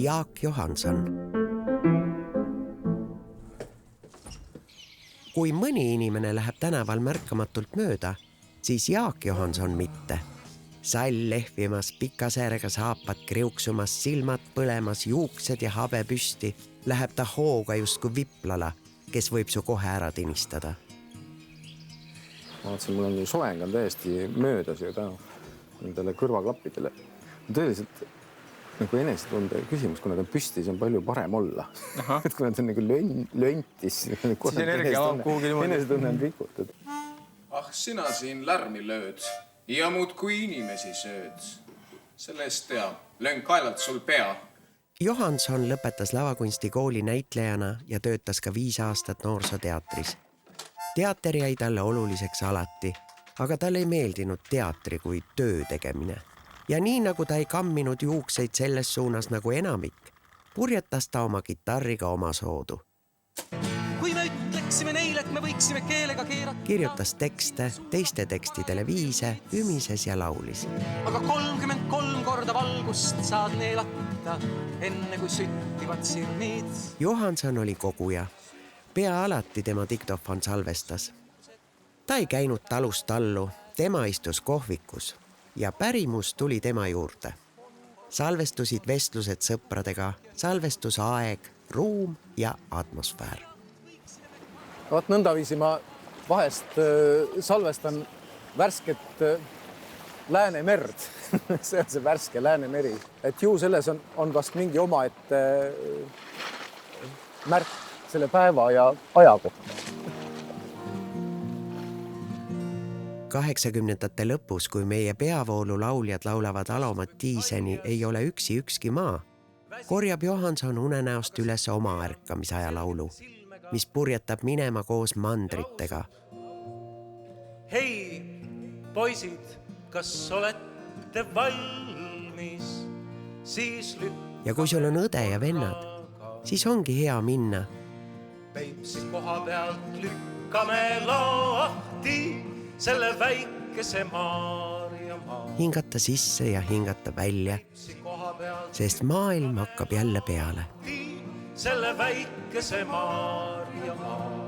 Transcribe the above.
Jaak Johanson. Kui mõni inimene läheb tänaval märkamatult mööda, siis Jaak Johanson mitte. Sall lehvimas, pika säärega saapad kriuksumas, silmad põlemas, juuksed ja habe püsti, läheb ta hooga justkui viplala, kes võib su kohe ära tinistada. Ma vaatasin, mul on soeng on täiesti möödas ju tänu nendele kõrvaklappidele. Tõeliselt nagu enesetunde küsimus, kui nad on püsti, siis on palju parem olla. Et kui nad on nagu löntis, siis enesetunne on rikutud. Ah, sina siin lärmi lööd ja muud kui inimesi sööd. Selle eest tea, löön kaelalt sul pea. Johanson lõpetas lavakunstikooli näitlejana ja töötas ka 5 aastat noorsooteatris. Teater jäi talle oluliseks alati, aga talle ei meeldinud teatri kui töö tegemine. Ja nii nagu ta ei kamminud juukseid selles suunas nagu enamik, purjetas ta oma kitarriga oma soodu. Kui me ütleksime neile, et me võiksime keelega keerata. Kirjutas tekste, teiste tekstidele viise, ümises ja laulis. Aga 33 korda valgust saad neelata, enne kui süttivad sirmid. Johanson oli koguja. Pea alati tema diktofon salvestas. Ta ei käinud talust tallu, tema istus kohvikus ja pärimus tuli tema juurde. Salvestusid vestlused sõpradega, salvestus aeg, ruum ja atmosfäär. Vaat nõndaviisi ma vahest salvestan värsket Läänemerd. See on see värske Läänemeri. Et ju selles on vast mingi oma, et märk selle päeva ja aja kohta. 80ndate lõpus, kui meie peavoolu lauljad laulavad Alo Mattiiseni Ei ole üksi ükski maa, korjab Johanson unenäost üles oma ärkamisaja laulu, mis purjetab minema koos mandritega. Hei, poisid, kas olete valmis? Siis ja kui sul on õde ja vennad, siis ongi hea minna. Peipsi koha pealt lükkame lahti selle väikese Maarjamaa. Hingata sisse ja hingata välja, sest maailm hakkab jälle peale. Selle väikese Maarjamaa.